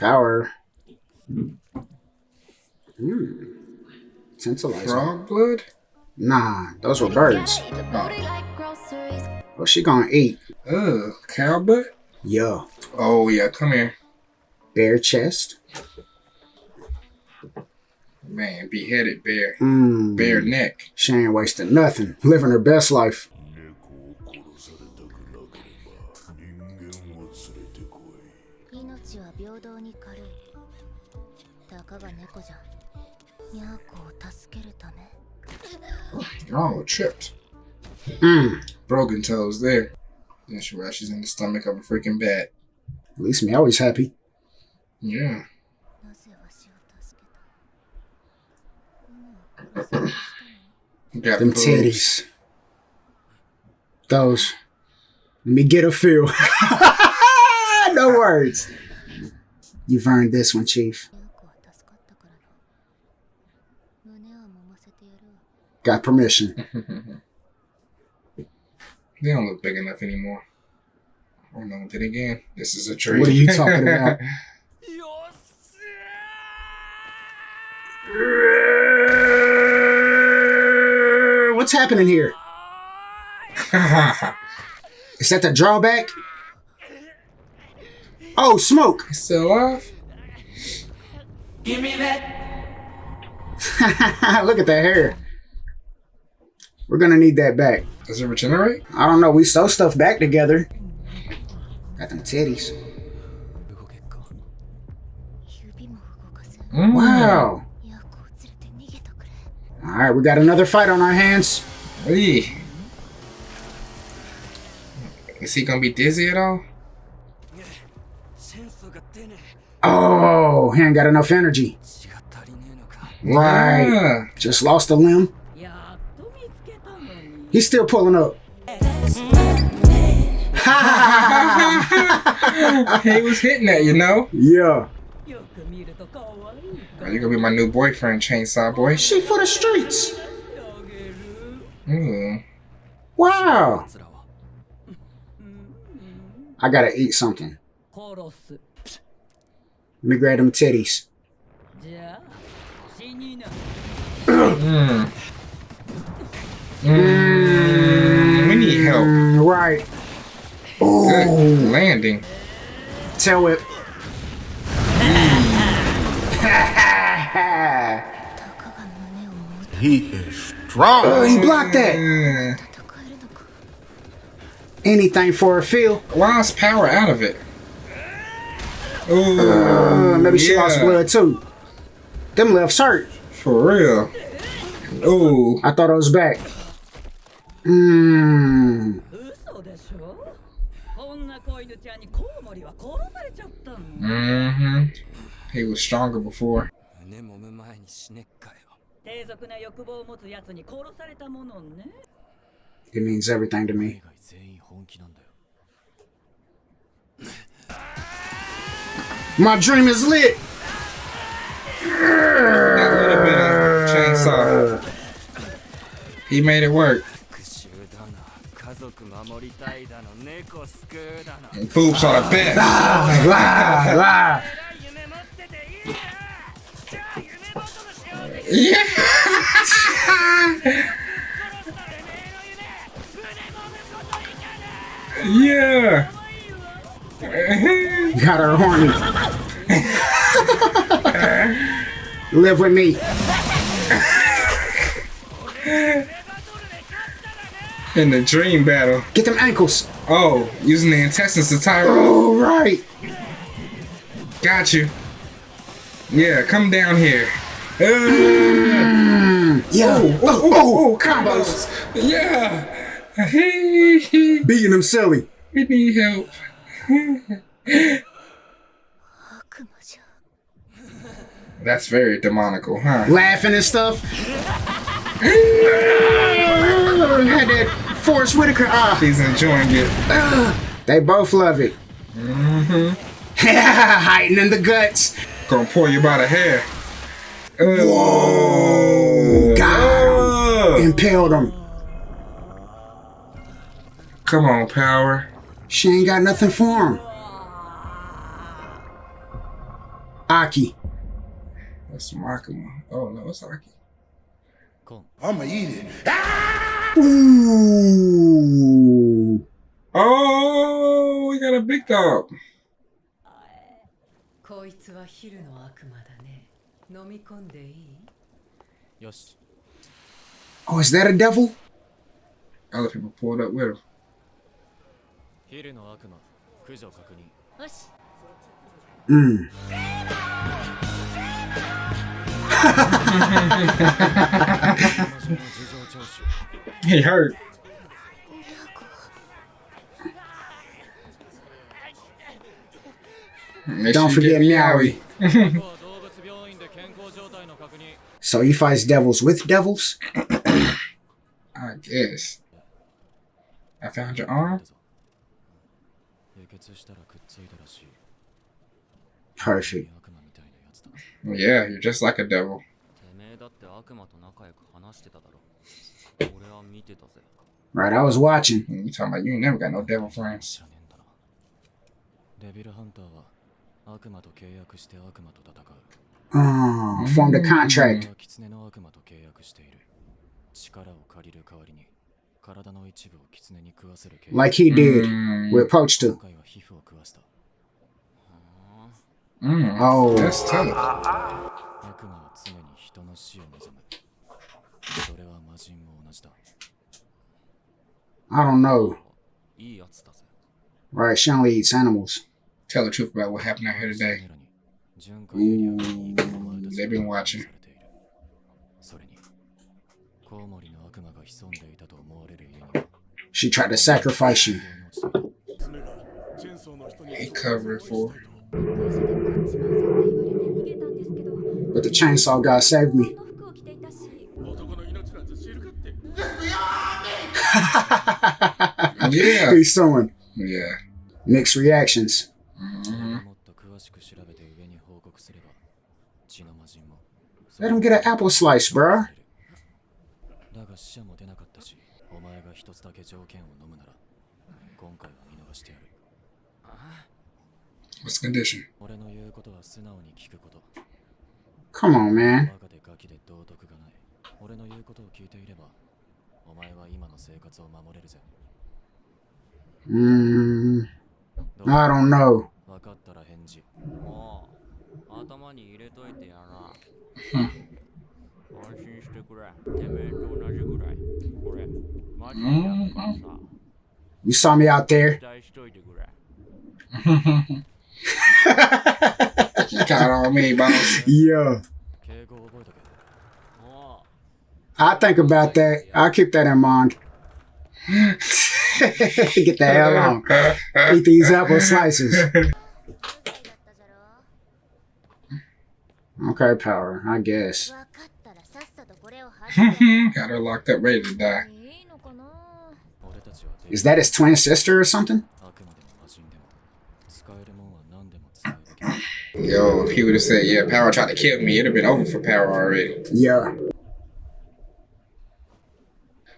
Power. Tantalizing. Frog blood? Nah, those were birds. Oh, she gonna eat. Ugh, cow butt? Yeah. Oh, yeah, come here. Bare chest. Man, beheaded bear. Bare neck. She ain't wasting nothing. Living her best life. Oh, tripped. Broken toes there. That's right, she's in the stomach of a freaking bat. At least me always happy. Yeah. Got them titties. Those. Let me get a feel. No words. You've earned this one, Chief. Got permission. They don't look big enough anymore. Oh no, then again, this is a tree. What are you talking about? What's happening here? Is that the drawback? Oh, smoke! It's still alive? Give me that. Look at that hair. We're gonna need that back. Does it regenerate? I don't know. We sew stuff back together. Got them titties. Wow. Alright, we got another fight on our hands. Hey. Is he gonna be dizzy at all? Oh, he ain't got enough energy. Right. Yeah. Just lost a limb. He's still pulling up. He was hitting that, you know? Yeah. Oh, you're gonna be my new boyfriend, Chainsaw Boy. She for the streets. Ooh. Wow. I gotta eat something. Let me grab them titties. We need help. Right. Good Ooh. landing. Tail whip. He is strong. He blocked that. Anything for a feel. Why is Power out of it? Ooh, Maybe she lost blood too. Them lefts hurt. For real. Ooh. I thought I was back. He was stronger before. It means everything to me. My dream is lit. That little bit of chainsaw. He made it work. And Foob's on the bench. Yeah. Yeah. Got her horny. Live with me. In the dream battle. Get them ankles. Oh, using the intestines to tie her up. Oh, right. Got you. Yeah, come down here. Yeah. Oh, combos. Yeah. Beating them silly. We need help. That's very demonical, huh? Laughing and stuff. Had that Forrest Whitaker. She's enjoying it. They both love it. Hiding in the guts. Gonna pull you by the hair. Whoa. Got him. Impaled him. Come on, Power. She ain't got nothing for him. Aki. That's Makima. Oh no, it's Aki. I'ma eat it. Ooh. Oh, we got a big dog. こいつは昼の悪魔だね。飲み込んでいい？よし。 Oh, is that a devil? Other people pulled up with him. 昼の悪魔、駆除確認。よし。He hurt. Don't forget Meowie. So he fights devils with devils? I guess. I found your arm. Perfect. Yeah, you're just like a devil. Right, I was watching. You talking about you ain't never got no devil friends. Formed a contract. Like he did with Poachta. Oh. That's tough. I don't know. Right, she only eats animals. Tell the truth about what happened out here today. Ooh, they've been watching. She tried to sacrifice you. He covered for her. But the chainsaw guy saved me. Yeah. He's suing. Yeah. Mixed reactions. Let him get an apple slice, bruh. What's the condition? Come on, man. I don't know. You saw me out there. You got on me, boss. Yeah. I think about that. I'll keep that in mind. Get the hell on. Eat these apple slices. Okay, Power, I guess. Got her locked up, ready to die. Is that his twin sister or something? Yo, if he would have said, yeah, Power tried to kill me, it'd have been over for Power already. Yeah.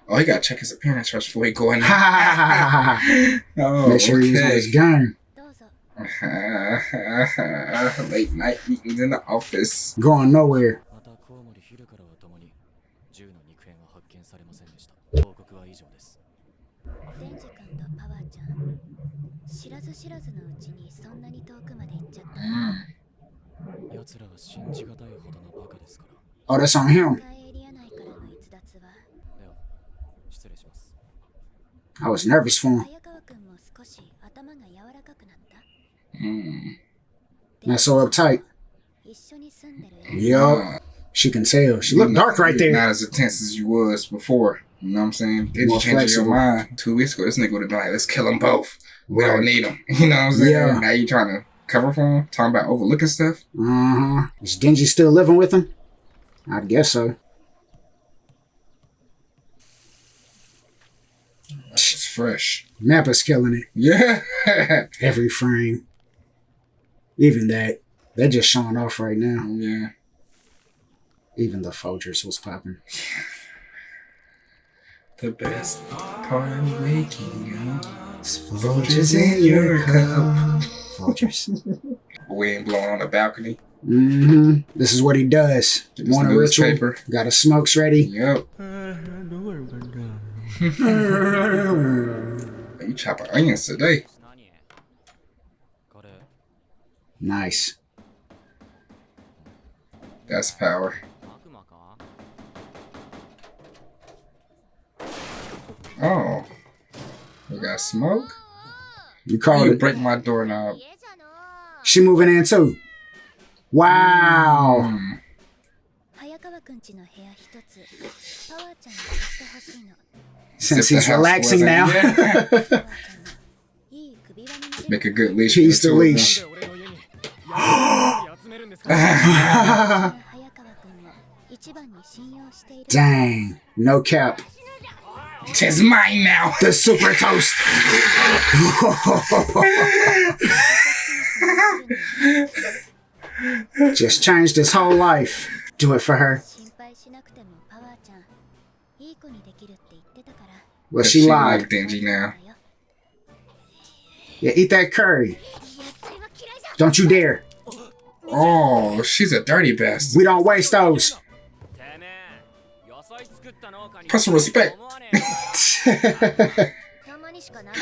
Oh, he gotta check his appearance first before he go in there. Oh, make sure he's on his game. Late night meetings in the office. Going nowhere. Oh, that's on him. I was nervous for him. Not so uptight. Yup. She can tell. She looked dark right there. Not as intense as you was before. You know what I'm saying? Did you change your mind? 2 weeks ago, this nigga would have been like, let's kill them both. We don't need them. You know what I'm saying? Yeah. Now you trying to cover for him? Talking about overlooking stuff? Is Denji still living with him? I guess so. It's fresh. Mappa's killing it. Yeah. Every frame. Even that. They're just showing off right now. Yeah. Even the Folgers was popping. The best part of waking up is Folgers in your cup. Folgers. Wind blowing on the balcony. This is what he does. Get this Want a ritual? newspaper. Got his smokes ready. Yep. You chopping onions today. 何これ Nice. That's power. 悪魔か Oh. We got smoke? You Why called you it. break my doorknob? She moving in too. Wow. 早川くんちの部屋一つパワーちゃんに貸してほしいの Since If the he's house relaxing wasn't- now. Yeah. パワーちゃんがいい首輪になれる Make a good leash. He's for the two of them. leash. 俺の家に集めるんですか早川くんも一番に信用している Dang. No cap. Tis mine now. The super toast. Just changed his whole life. Do it for her. 心配しなくてもパワーちゃんいい子にできるって言ってたから Well, But she like lied. Denji now. Yeah, eat that curry. Don't you dare. Oh, she's a dirty bastard. We don't waste those. てめえ野菜作った農家に Put some respect. 思わねえのたまにしかない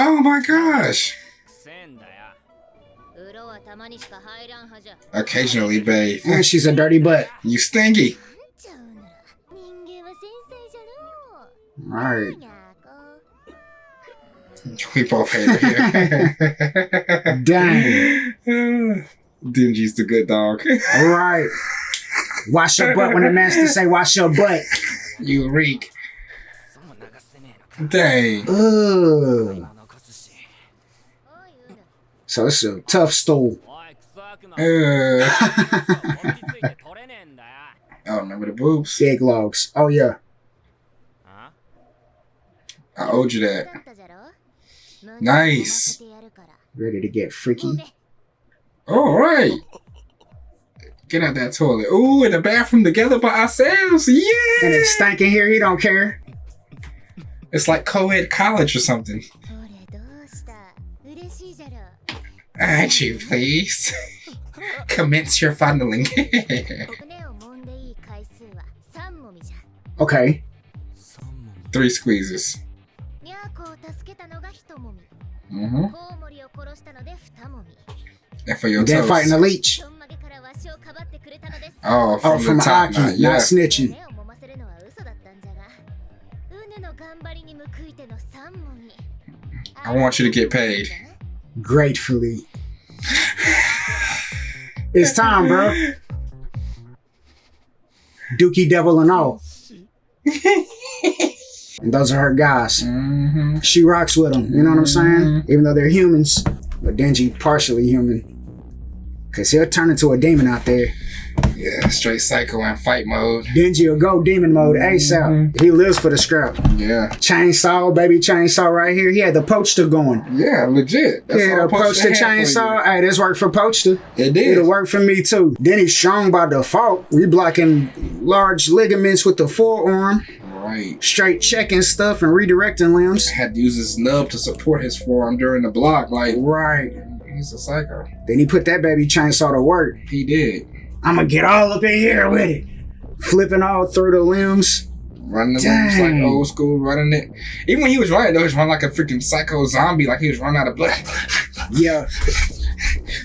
Oh my gosh. くせえんだよ風呂はたまにしか入らんはじゃ Occasionally bathe. And she's a dirty butt. You stinky. ちゃうなら人間は繊細じゃの Alright. にゃーこ We both hate her here. Dang. Denji's the good dog. Alright. Wash your butt when the master say wash your butt. You reek. そう流せねえのか Dang. Ugh. 残すし おいうんだ So it's a tough stool. おいクソ悪魔 Uh, こびりついて取れねえんだよ oh, remember the boobs? Big logs. Oh yeah. あ I owed you だ that. ったじゃろ Nice. 胸を揉ませてやるから Ready to get freaky. All right. Get out that toilet. Ooh, in the bathroom together by ourselves. And Yeah. it's stinking here. He don't care. It's like co-ed college or something. これどうした嬉しいじゃろ Aren't you, please? Commence your fondling. 胸を揉んでいい回数は3もみじゃ Okay. 3問 3 squeezes. にゃーこを助けたのが1もみ Mm-hmm. コウモリを殺したので2もみ And for your Then fighting the toes. leech. ちょんまげからわしをかばってくれたのです Oh, Oh, from from the top. Aki. Not, Not yeah. snitching. 胸を揉ませるのは嘘だったんじゃがうぬの頑張りに報いての3もみ I want you to get paid. Gratefully. It's time, bro. Dookie Devil and all. And those are her guys. Mm-hmm. She rocks with them. You know what I'm saying? Even though they're humans. But Denji partially human. Because he'll turn into a demon out there. Yeah, straight psycho and fight mode. Denji will go demon mode ASAP. He lives for the scrap. Yeah. Chainsaw, baby chainsaw right here. He had the poacher going. Yeah, legit. That's Yeah, all the poacher had for chainsaw. Hey, this worked for poacher. you. It did. It'll work for me too. Then he's strong by default. We blocking large ligaments with the forearm. Right. Straight checking stuff and redirecting limbs. Had to use his nub to support his forearm during the block. Like, Right. he's a psycho. Then he put that baby chainsaw to work. He did. I'ma get all up in here with it. Flipping all through the limbs. Running the limbs like Dang. old school, running it. Even when he was running, though, he was running like a freaking psycho zombie, like he was running out of blood. Yeah.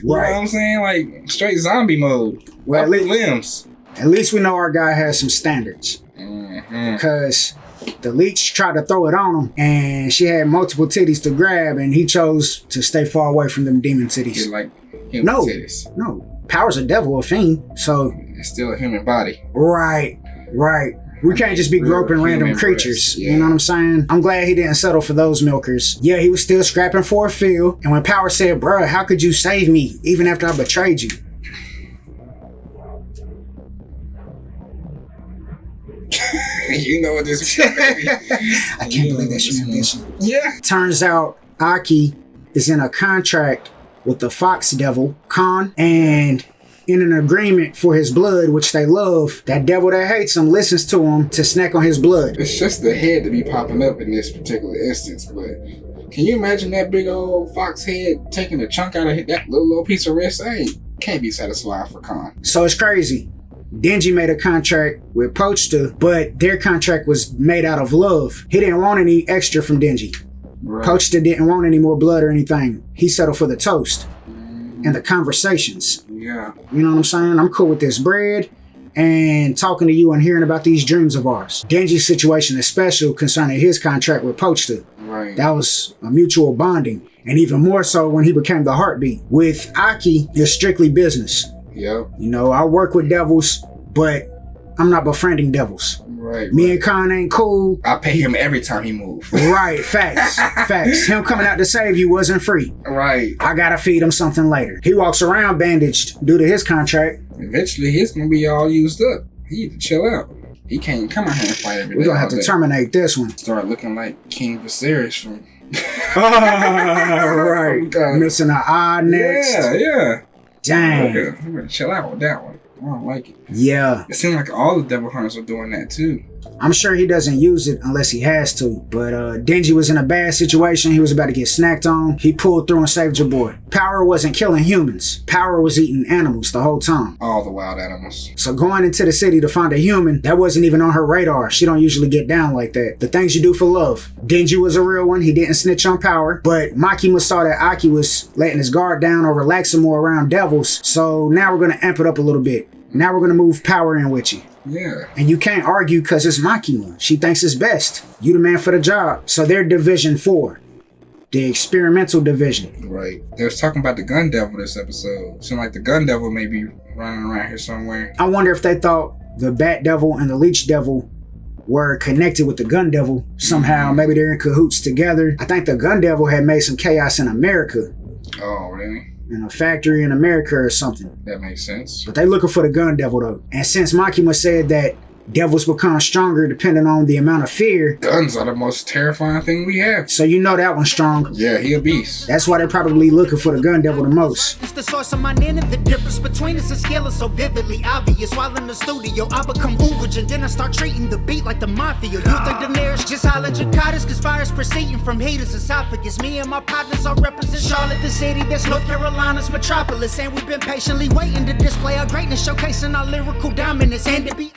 You know what Right. I'm saying? Like, straight zombie mode. Well, Up at the least, limbs. at least we know our guy has some standards. Mm-hmm. Because the leech tried to throw it on him, and she had multiple titties to grab, and he chose to stay far away from them demon He's titties. like human No. titties. No. Power's a devil, a fiend. So, It's still a human body. right. We can't just be Real groping random human creatures. breast, You know what I'm saying? I'm glad he didn't settle for those milkers. Yeah, he was still scrapping for a feel. And when Power said, bruh, how could you save me even after I betrayed you? You know what this is, baby. I can't believe that she did this. Yeah. Turns out Aki is in a contract with the Fox Devil, Khan, and in an agreement for his blood, which they love. That devil that hates him listens to him to snack on his blood. It's just the head to be popping up in this particular instance, but can you imagine that big old fox head taking a chunk out of that little piece of wrist? Hey, can't be satisfied for Khan. So it's crazy. Denji made a contract with Pochta, but their contract was made out of love. He didn't want any extra from Denji. Right. Pochta didn't want any more blood or anything. He settled for the toast and the conversations. Yeah. You know what I'm saying? I'm cool with this bread and talking to you and hearing about these dreams of ours. Denji's situation is special concerning his contract with Pochta. Right. That was a mutual bonding, and even more so when he became the heartbeat. With Aki, it's strictly business. Yep. You know, I work with devils, but I'm not befriending devils. Right. Me and Khan ain't cool. I pay him every time he moves. Right, facts. Facts. Him coming out to save you wasn't free. Right. I gotta feed him something later. He walks around bandaged due to his contract. Eventually, he's gonna be all used up. He need to chill out. He can't come out here and fight every day. We're gonna have to terminate this one. Start looking like King Viserys from... Right. God. Missing an eye next. Yeah. Dang. Okay. I'm gonna chill out with that one. I don't like it. Yeah. It seems like all the devil hunters are doing that too. I'm sure he doesn't use it unless he has to. But Denji was in a bad situation. He was about to get snacked on. He pulled through and saved your boy. Power wasn't killing humans. Power was eating animals the whole time. All the wild animals. So going into the city to find a human, that wasn't even on her radar. She don't usually get down like that. The things you do for love. Denji was a real one. He didn't snitch on Power. But Makima saw that Aki was letting his guard down or relaxing more around devils. So now we're going to amp it up a little bit. Now we're going to move Power in with you. Yeah. And you can't argue because it's Makima. She thinks it's best. You the man for the job. So they're Division 4. The experimental division. Right. They was talking about the gun devil this episode. Seemed like the gun devil may be running around here somewhere. I wonder if they thought the bat devil and the leech devil were connected with the gun devil somehow. Maybe they're in cahoots together. I think the gun devil had made some chaos in America. Oh, really? In a factory in America or something. That makes sense. But they looking for the gun devil though. And since Makima said that devils become stronger depending on the amount of fear. Guns are the most terrifying thing we have. So you know that one's strong. Yeah, he a beast. That's why they're probably looking for the gun devil the most. It's the source of my name and the difference between us and scale is so vividly obvious. While in the studio, I become overage and then I start treating the beat like the mafia. You think Daenerys just holler Jakartas cause fire's proceeding from Heatah's esophagus. Me and my partners all represent Charlotte, the city that's North Carolina's metropolis. And we've been patiently waiting to display our greatness, showcasing our lyrical dominance. And to be